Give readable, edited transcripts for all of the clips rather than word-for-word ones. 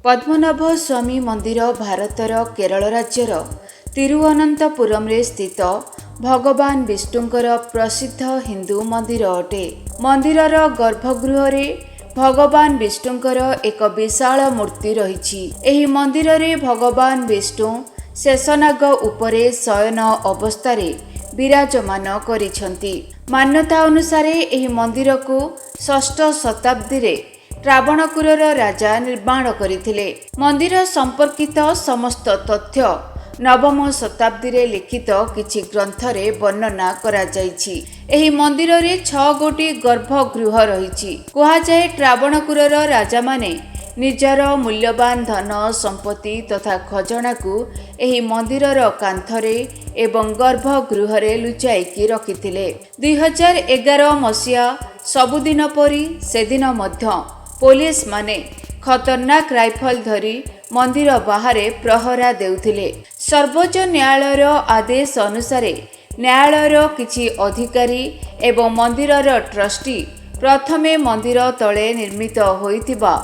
पद्मनाभस्वामी मंदिर भारतर केरल राज्यर तिरुअनंतपुरम स्थित भगवान विष्णुंकर प्रसिद्ध हिंदू मंदिर अटे। मंदिरर गर्भगृह भगवान विष्णुंकर एक विशाल मूर्ति रही। एही मंदिर रे भगवान विष्णु शेषनाग उपरे शयन अवस्था विराजमान करिछंती। मान्यता अनुसार एही मंदिर को 6ठ शताब्दी रे त्रावणकोरर राजा निर्माण करथिले। मंदिर संपर्कित समस्त तथ्य नवम शताब्दी रे लिखित किछि ग्रंथ रे वर्णना करा जायछि। एही मंदिर रे 6 गोटी गर्भगृह रहिछि। कुहा जाय त्रावणकोरर राजा माने निजर मूल्यवान धन संपत्ति तथा खजना को एही मंदिरर कांथरे एवं गर्भगृह रे लुचाईकी रखिथिले। 2011 मसिया सबुदिन परी सेदिन मध्य पुलिस माने खतरनाक राइफल धरी मंदिर बाहर प्रहरा देउथिले। सर्वोच्च न्यायालयर आदेश अनुसार न्यायालयर किछि अधिकारी एवं मंदिरर ट्रस्टी प्रथमे मंदिर तले निर्मित होइथिबा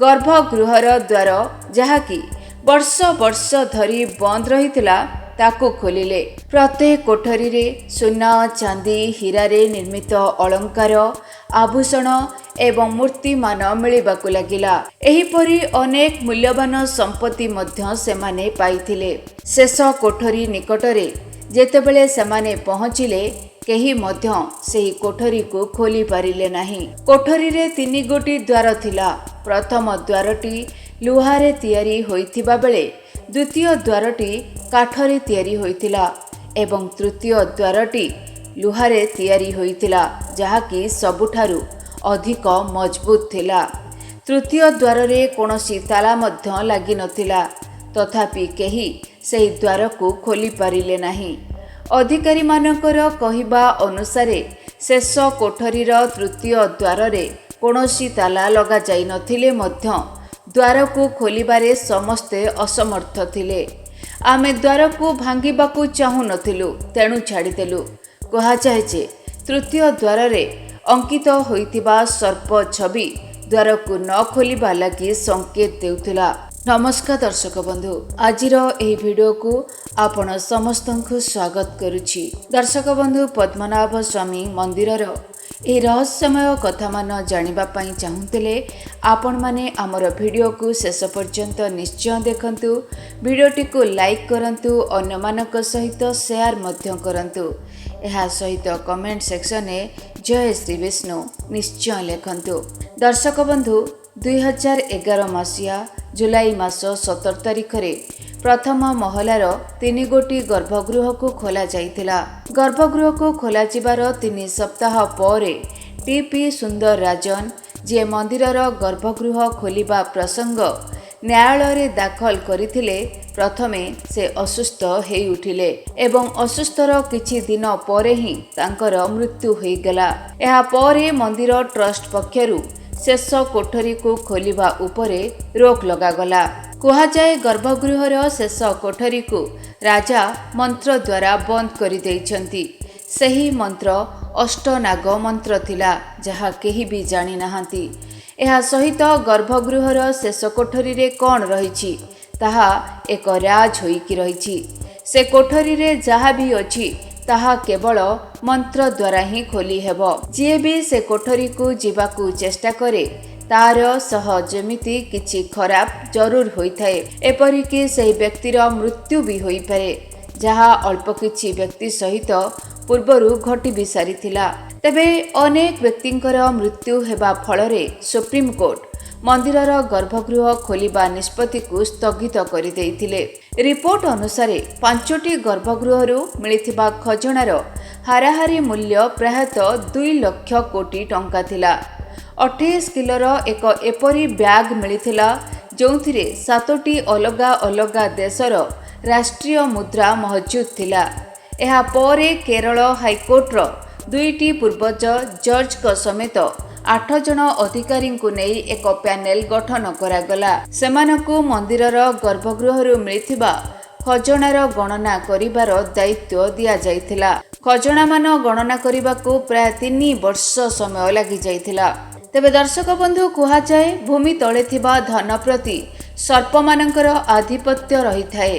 गर्भगृहर द्वार जहाँकि वर्ष वर्ष धरी बंद रहिथिला ताको खोलिले। प्रत्येक कोठरी रे सुना चांदी हीरा रे निर्मित अलंकार आभूषण एवं मूर्ति मान मिलिबाकु लागिला। एहीपरि अनेक मूल्यवान संपत्ति मध्य सेमाने पाइथिले। शेष कोठरी निकटरे जेतेबेले सेमाने पहुँचिले केही मध्य सेही कोठरी को खोली पारिले नाही। कोठरी रे 3 गोटी द्वार थिला। प्रथम द्वारटी लुहारे तैयारी होइथिबा बेले द्वितीय द्वारटी काठरे तैयारी होइथिला एवं तृतीय द्वारटी लुहारे तैयारी होइथिला जहाँकि सबुठारु अधिक मजबूत थिला। तृतीय द्वार रे कोनोसी ताला मध्य लागि नथिला। तथापि केही सेही द्वार को खोली पारिले नाही। अधिकारी मानकर कहिबा अनुसारे शेष कोठरीर तृतीय द्वार रे कोनोसी ताला लगा जाई नथिले मध्य द्वार को खोलिबारे समस्ते असमर्थ थिले। आमे द्वार को भांगिबाकू चाहू नथिलु तेणु छाड़ीदेलु। कहा जाए जे तृतीय द्वार रे अंकित होइतिबा सर्प छवि द्वार को न खोलिबा लागि संकेत देउथिला। नमस्कार दर्शक बंधु, आजिर एही वीडियो को आपण समस्तंकु स्वागत करुछि। दर्शक बंधु, पद्मनाभस्वामी मंदिरर ए रहस्यमय कथा मान जानिबा पई चाहुतिले आपण माने हमर वीडियो को शेष पर्यंत निश्चय देखंतु। वीडियोटी को लाइक करंतु, अन्य मानक सहित शेयर मध्य करंतु। एहा सहित कमेंट सेक्शन में जय श्री विष्णु निश्चय लिखंतु। दर्शक बंधु, 2011 मसिया जुलाई मास 17 तारिख रे प्रथम महलार 3 गोटी गर्भगृह को खोला जाइथिला। गर्भगृह को खोला जिबार 3 सप्ताह परे टीपी सुंदर राजन जे मंदिरर गर्भगृह खोलिबा प्रसंग न्यायालय रे दाखल करिथिले प्रथमे से असुस्थ हेई उठिले एवं असुस्थर किछि दिन परे ही तांकर मृत्यु होई गेला। एहा परे मंदिर ट्रस्ट पक्षरु शेष कोठरी को खोलिबा उपरे रोक लगागला। कुहा जाए गर्भगृहर शेष कोठरी को राजा मंत्र द्वारा बंद करि दैछंती। सही मंत्र अष्टनाग मंत्र थिला जहा केही भी जानि नाहंती। एहा सहित गर्भगृहर शेष कोठरी रे कोन रहिछि ताहा एक राज होइकी रहिछि। से कोठरी रे जहा भी अछि ताहा केवल मंत्र द्वारा ही खोली हेबो। जे भी से कोठरी को जीवाकू चेष्टा करे तार सह जेमिति किछि खराब जरूर होइथाए। एपरिकि सेही व्यक्तिर मृत्यु भी होई पारे जहा अल्प किछि व्यक्ति सहित पूर्वरु घटी भी सारिथिला। तेबे अनेक व्यक्तिंकर मृत्यु हेबा फलरे सुप्रीम कोर्ट मंदिरर गर्भगृह खोलिबा निष्पत्ति को स्थगित करि दैथिले। रिपोर्ट अनुसार 5टी गर्भगृहरु मिलिथिबा खजनार हाराहारी मूल्य प्रायतः 2 लाख कोटी टंका थिला। 28 किलोर एक एपरी बैग मिलिथिला जोंथिरे 7टी अलगा अलगा देशर राष्ट्रीय मुद्रा मौजूद थिला। एहा परे केरल हाईकोर्टर 2टी पूर्वज जज को समेत 8 जन अधिकारी को नहीं एक पैनेल गठन करागला। सेमानकु मंदिरर गर्भगृहरु मिलिथिबा खजनार गणना करिबार दायित्व दिया जाइथिला। खजना मान गणना करिबाकू प्राय 3 वर्ष समय लागि जाइथिला। तेबे दर्शक बंधु, कुहा जाए भूमि तले थिबा धन प्रति ସର୍ପମାନଙ୍କର ଆଧିପତ୍ୟ ରହିଥାଏ।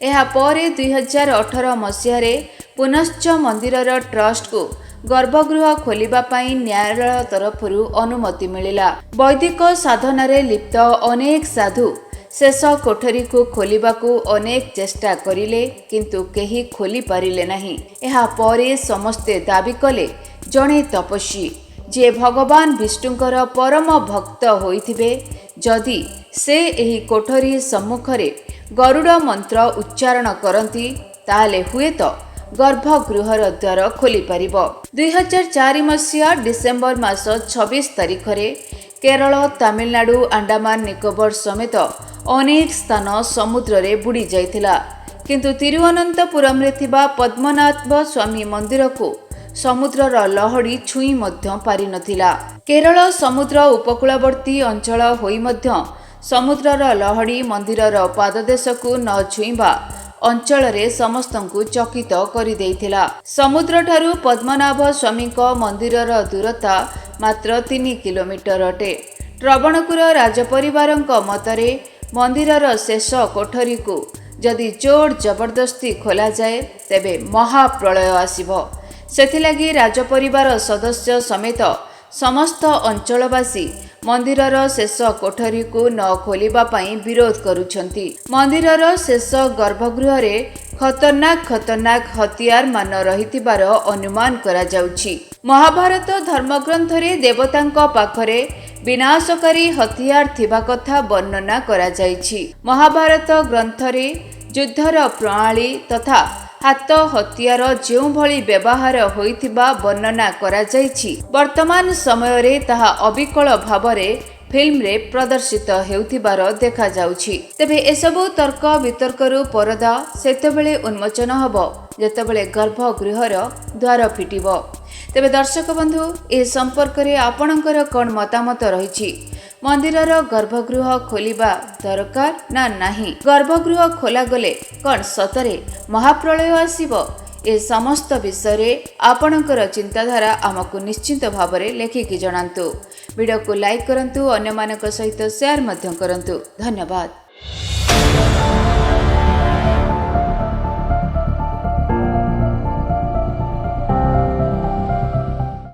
ଏହାପରେ 2018 ମସିହାରେ ପୁନଶ୍ଚ ମନ୍ଦିରର ଟ୍ରଷ୍ଟକୁ ଗର୍ଭଗୃହ ଖୋଲିବା ପାଇଁ ନ୍ୟାୟାଳୟ ତରଫରୁ ଅନୁମତି ମିଳିଲା। ବୈଦିକ ସାଧନାରେ ଲିପ୍ତ ଅନେକ ସାଧୁ ଶେଷ କୋଠରୀକୁ ଖୋଲିବାକୁ ଅନେକ ଚେଷ୍ଟା କରିଲେ, କିନ୍ତୁ କେହି ଖୋଲି ପାରିଲେ ନାହିଁ। ଏହାପରେ ସମସ୍ତେ ଦାବି କଲେ ଜଣେ ତପସ୍ୱୀ ଯିଏ ଭଗବାନ ବିଷ୍ଣୁଙ୍କର ପରମ ଭକ୍ତ ହୋଇଥିବେ, ଯଦି ସେ ଏହି କୋଠରୀ ସମ୍ମୁଖରେ ଗରୁଡ଼ ମନ୍ତ୍ର ଉଚ୍ଚାରଣ କରନ୍ତି, ତାହେଲେ ହୁଏତ ଗର୍ଭଗୃହର ଦ୍ୱାର ଖୋଲିପାରିବ। 2004 ମସିହା ଡିସେମ୍ବର ମାସ 26 ତାରିଖରେ କେରଳ, ତାମିଲନାଡୁ, ଆଣ୍ଡାମାନ ନିକୋବର ସମେତ ଅନେକ ସ୍ଥାନ ସମୁଦ୍ରରେ ବୁଡ଼ି ଯାଇଥିଲା। କିନ୍ତୁ ତିରୁଅନନ୍ତପୁରମରେ ଥିବା ପଦ୍ମନାଭସ୍ୱାମୀ ମନ୍ଦିରକୁ ସମୁଦ୍ରର ଲହଡ଼ି ଛୁଇଁ ମଧ୍ୟ ପାରିନଥିଲା। କେରଳ ସମୁଦ୍ର ଉପକୂଳବର୍ତ୍ତୀ ଅଞ୍ଚଳ ହୋଇ ମଧ୍ୟ ସମୁଦ୍ରର ଲହଡ଼ି ମନ୍ଦିରର ପାଦଦେଶକୁ ନ ଛୁଇଁବା ଅଞ୍ଚଳରେ ସମସ୍ତଙ୍କୁ ଚକିତ କରିଦେଇଥିଲା। ସମୁଦ୍ରଠାରୁ ପଦ୍ମନାଭସ୍ୱାମୀଙ୍କ ମନ୍ଦିରର ଦୂରତା ମାତ୍ର 3 କିଲୋମିଟର ଅଟେ। ଟ୍ରବଣକୁର ରାଜପରିବାରଙ୍କ ମତରେ ମନ୍ଦିରର ଶେଷ କୋଠରୀକୁ ଯଦି ଜୋର ଜବରଦସ୍ତି ଖୋଲାଯାଏ, ତେବେ ମହାପ୍ରଳୟ ଆସିବ। ସେଥିଲାଗି ରାଜପରିବାର ସଦସ୍ୟ ସମେତ ସମସ୍ତ ଅଞ୍ଚଳବାସୀ ମନ୍ଦିରର ଶେଷ କୋଠରୀକୁ ନ ଖୋଲିବା ପାଇଁ ବିରୋଧ କରୁଛନ୍ତି। ମନ୍ଦିରର ଶେଷ ଗର୍ଭଗୃହରେ ଖତରନାକ ହତିଆର ମାନ ରହିଥିବାର ଅନୁମାନ କରାଯାଉଛି। ମହାଭାରତ ଧର୍ମଗ୍ରନ୍ଥରେ ଦେବତାଙ୍କ ପାଖରେ ବିନାଶକାରୀ ହତିଆର ଥିବା କଥା ବର୍ଣ୍ଣନା କରାଯାଇଛି। ମହାଭାରତ ଗ୍ରନ୍ଥରେ ଯୁଦ୍ଧର ପ୍ରଣାଳୀ ତଥା ହାତ ହତିଆର ଯେଉଁଭଳି ବ୍ୟବହାର ହୋଇଥିବା ବର୍ଣ୍ଣନା କରାଯାଇଛି, ବର୍ତ୍ତମାନ ସମୟରେ ତାହା ଅବିକଳ ଭାବରେ ଫିଲ୍ମରେ ପ୍ରଦର୍ଶିତ ହେଉଥିବାର ଦେଖାଯାଉଛି। ତେବେ ଏସବୁ ତର୍କ ବିତର୍କରୁ ପରଦା ସେତେବେଳେ ଉନ୍ମୋଚନ ହେବ ଯେତେବେଳେ ଗର୍ଭଗୃହର ଦ୍ୱାର ଫିଟିବ। ତେବେ ଦର୍ଶକ ବନ୍ଧୁ, ଏ ସମ୍ପର୍କରେ ଆପଣଙ୍କର କ'ଣ ମତାମତ ରହିଛି? ମନ୍ଦିରର ଗର୍ଭଗୃହ ଖୋଲିବା ଦରକାର ନା ନାହିଁ? ଗର୍ଭଗୃହ ଖୋଲାଗଲେ କ'ଣ ସତରେ ମହାପ୍ରଳୟ ଆସିବ? ଏ ସମସ୍ତ ବିଷୟରେ ଆପଣଙ୍କର ଚିନ୍ତାଧାରା ଆମକୁ ନିଶ୍ଚିତ ଭାବରେ ଲେଖିକି ଜଣାନ୍ତୁ। ଭିଡ଼ିଓକୁ ଲାଇକ୍ କରନ୍ତୁ, ଅନ୍ୟମାନଙ୍କ ସହିତ ସେୟାର ମଧ୍ୟ କରନ୍ତୁ। ଧନ୍ୟବାଦ।